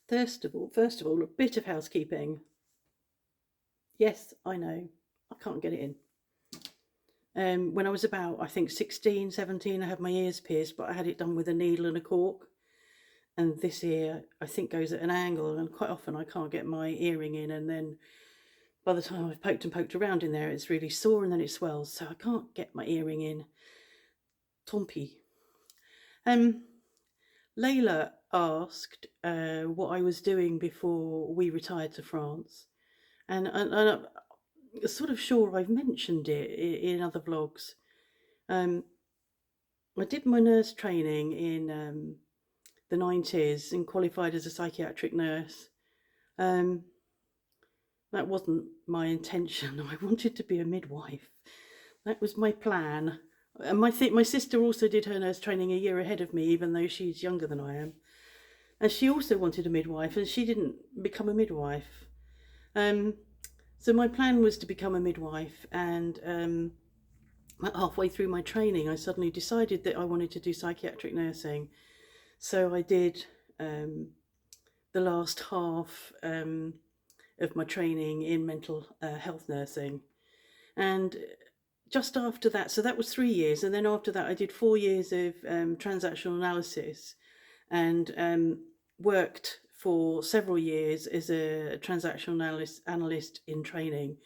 First of all, a bit of housekeeping. Yes, I know, I can't get it in. When I was about, I think 16, 17, I had my ears pierced, but I had it done with a needle and a cork. And this ear, I think, goes at an angle, and quite often I can't get my earring in. And then by the time I've poked and poked around in there, it's really sore and then it swells. So I can't get my earring in. Tompi. Um, Layla asked what I was doing before we retired to France. And I'm sort of sure I've mentioned it in other vlogs. Um, I did my nurse training in the 90s and qualified as a psychiatric nurse. Um, that wasn't my intention. I wanted to be a midwife. That was my plan. And my sister also did her nurse training a year ahead of me, even though she's younger than I am. And she also wanted a midwife, and she didn't become a midwife. Um, so my plan was to become a midwife, and halfway through my training, I suddenly decided that I wanted to do psychiatric nursing. So I did the last half of my training in mental health nursing. And just after that, so that was 3 years. And then after that, I did 4 years of transactional analysis and worked for several years as a transactional analyst in training.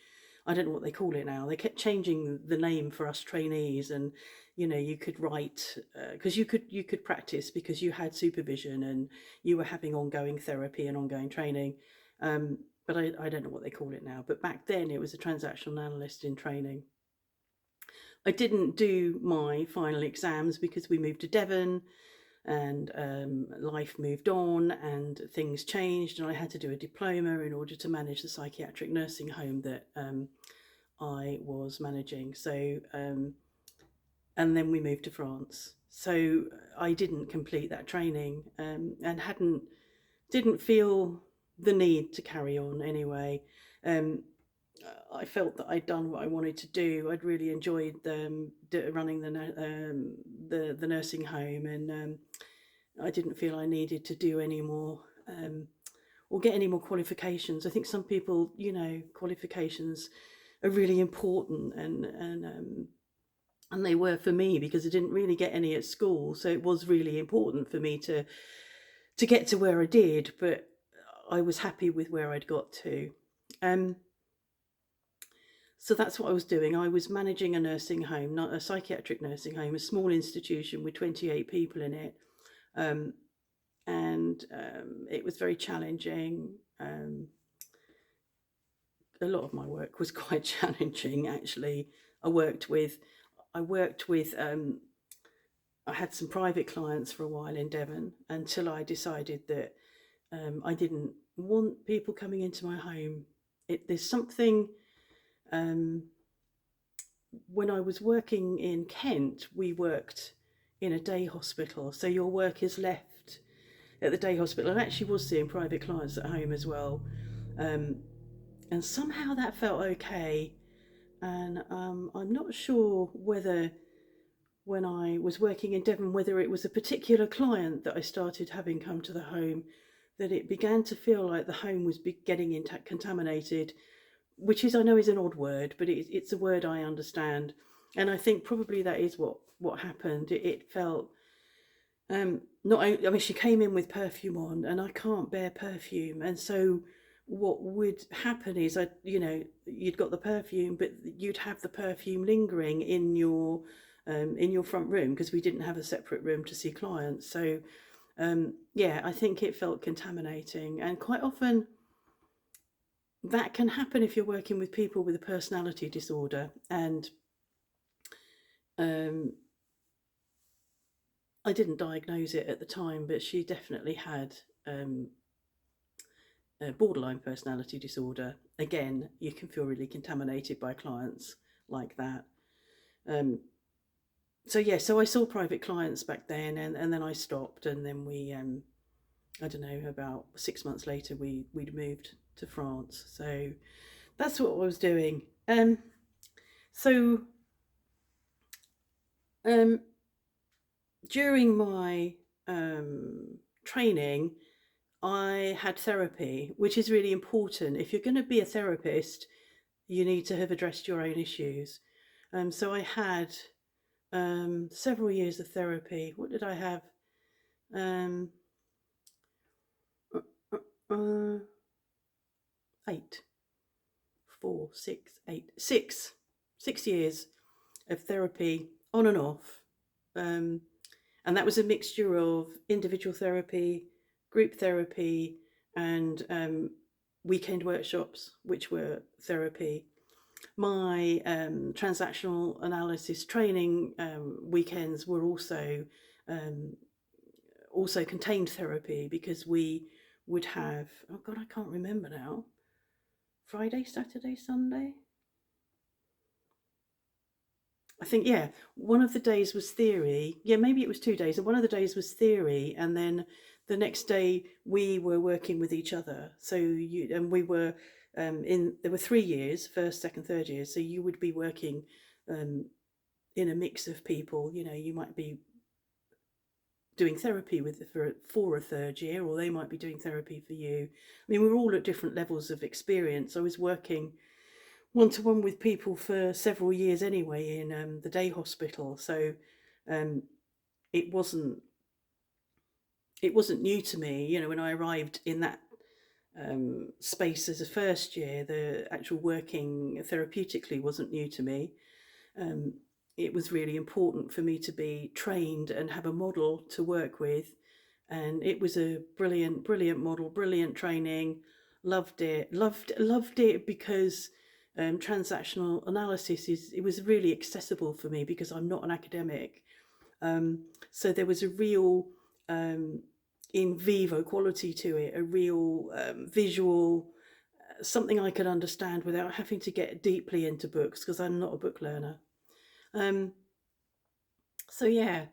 I don't know what they call it now. They kept changing the name for us trainees, and you could write because you could practice because you had supervision and you were having ongoing therapy and ongoing training. But I don't know what they call it now. But back then it was a transactional analyst in training. I didn't do my final exams because we moved to Devon and life moved on and things changed, and I had to do a diploma in order to manage the psychiatric nursing home that I was managing. So, and then we moved to France. So I didn't complete that training and didn't feel the need to carry on anyway. Um, I felt that I'd done what I wanted to do. I'd really enjoyed running the nursing home, and I didn't feel I needed to do any more or get any more qualifications. I think some people, qualifications are really important, and they were for me because I didn't really get any at school. So it was really important for me to get to where I did, but I was happy with where I'd got to. So that's what I was doing. I was managing a nursing home, not a psychiatric nursing home, a small institution with 28 people in it. And it was very challenging. A lot of my work was quite challenging, actually. I worked with, I worked with, I had some private clients for a while in Devon until I decided that I didn't want people coming into my home. There's something. When I was working in Kent, we worked in a day hospital, so your work is left at the day hospital. I actually was seeing private clients at home as well, um, and somehow that felt okay. And I'm not sure whether when I was working in Devon, whether it was a particular client that I started having come to the home, that it began to feel like the home was getting contaminated, which is, I know, is an odd word, but it's a word I understand, and I think probably that is what happened. It felt not. I mean, she came in with perfume on, and I can't bear perfume, and so what would happen is you'd got the perfume, but you'd have the perfume lingering in your front room because we didn't have a separate room to see clients. So yeah, I think it felt contaminating, and quite often that can happen if you're working with people with a personality disorder. And um, I didn't diagnose it at the time, but she definitely had a borderline personality disorder. Again, you can feel really contaminated by clients like that. Um, so yeah, so I saw private clients back then, and then I stopped, and then we, I don't know, about 6 months later, we'd moved to France. So that's what I was doing. So during my training, I had therapy, which is really important. If you're going to be a therapist, you need to have addressed your own issues. So I had several years of therapy. What did I have? Um, uh, 8, 4, 6, 8, 6 years of therapy on and off. And that was a mixture of individual therapy, group therapy, and weekend workshops, which were therapy. My transactional analysis training weekends were also contained therapy, because we would have, oh God, I can't remember now, Friday, Saturday, Sunday. I think, yeah, one of the days was theory. Yeah, maybe it was 2 days. And one of the days was theory. And then the next day we were working with each other. So we were there were 3 years, first, second, third years. So you would be working in a mix of people. You might be doing therapy for a third year, or they might be doing therapy for you. I mean, we were all at different levels of experience. I was working one-to-one with people for several years anyway in the day hospital, so it wasn't new to me. When I arrived in that space as a first year, the actual working therapeutically wasn't new to me. It was really important for me to be trained and have a model to work with, and it was a brilliant model, brilliant training. Loved it because transactional analysis it was really accessible for me, because I'm not an academic. So there was a real in vivo quality to it, a real visual, something I could understand without having to get deeply into books, because I'm not a book learner. So yeah,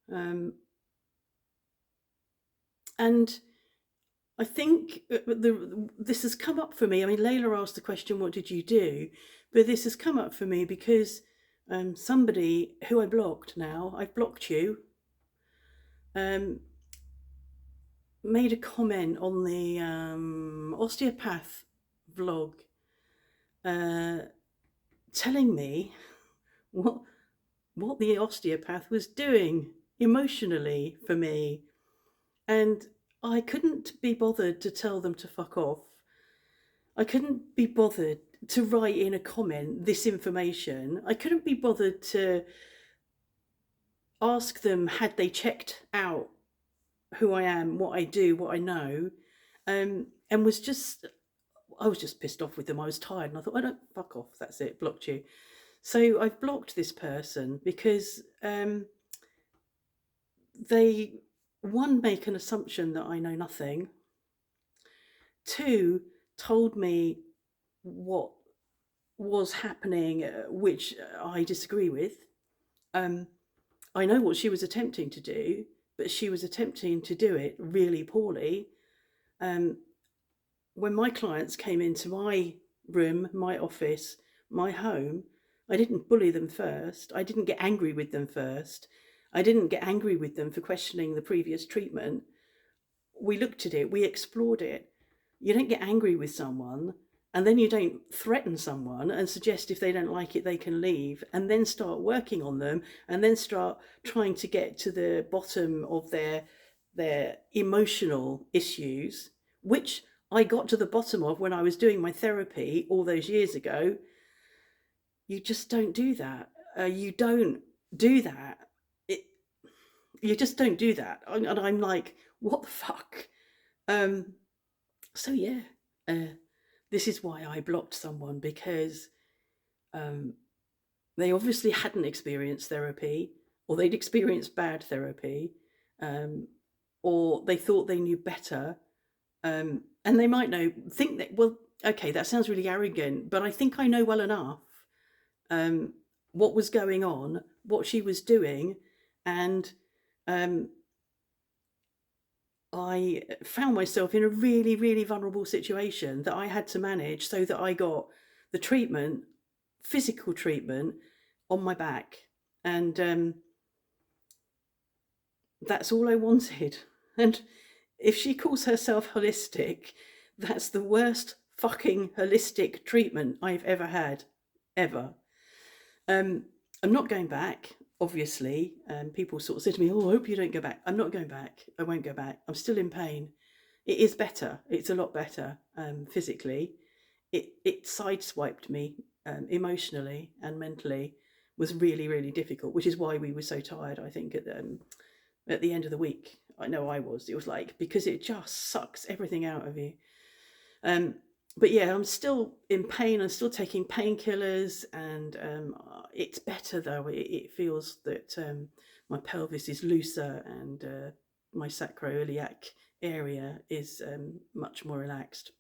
and I think this has come up for me. I mean, Layla asked the question, what did you do? But this has come up for me because somebody who I blocked now, I've blocked you, made a comment on the osteopath vlog, telling me what the osteopath was doing emotionally for me. And I couldn't be bothered to tell them to fuck off. I couldn't be bothered to write in a comment this information. I couldn't be bothered to ask them, had they checked out who I am, what I do, what I know, and I was just pissed off with them. I was tired, and I thought, I don't, fuck off, that's it, blocked you. So I've blocked this person because they, one, make an assumption that I know nothing. Two, told me what was happening, which I disagree with. I know what she was attempting to do, but she was attempting to do it really poorly. When my clients came into my room, my office, my home, I didn't bully them first. I didn't get angry with them first. I didn't get angry with them for questioning the previous treatment. We looked at it, we explored it. You don't get angry with someone, and then you don't threaten someone and suggest if they don't like it they can leave, and then start working on them, and then start trying to get to the bottom of their emotional issues, which I got to the bottom of when I was doing my therapy all those years ago. You just don't do that. You don't do that. You just don't do that. And I'm like, what the fuck? So yeah, this is why I blocked someone, because they obviously hadn't experienced therapy, or they'd experienced bad therapy, or they thought they knew better. And they might think that, well, okay, that sounds really arrogant, but I think I know well enough what was going on, what she was doing, and I found myself in a really, really vulnerable situation that I had to manage, so that I got the treatment, physical treatment, on my back. And that's all I wanted. And if she calls herself holistic, that's the worst fucking holistic treatment I've ever had, ever. I'm not going back, obviously. People sort of say to me, "Oh, I hope you don't go back." I'm not going back. I won't go back. I'm still in pain. It is better. It's a lot better physically. It sideswiped me emotionally and mentally. Was really really difficult, which is why we were so tired. I think at the end of the week, I know I was. It was like, because it just sucks everything out of you. Um, but yeah, I'm still in pain. I'm still taking painkillers, and it's better though. It feels that my pelvis is looser, and my sacroiliac area is much more relaxed.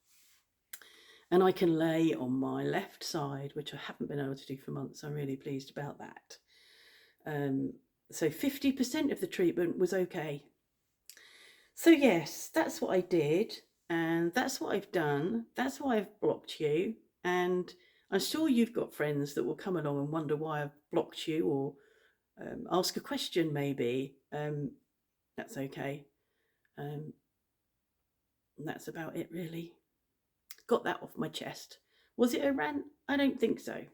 And I can lay on my left side, which I haven't been able to do for months. I'm really pleased about that. So 50% of the treatment was okay. So yes, that's what I did, and that's what I've done. That's why I've blocked you. And I'm sure you've got friends that will come along and wonder why I've blocked you, or ask a question maybe. That's okay. Um, and that's about it, really. Got that off my chest. Was it a rant? I don't think so.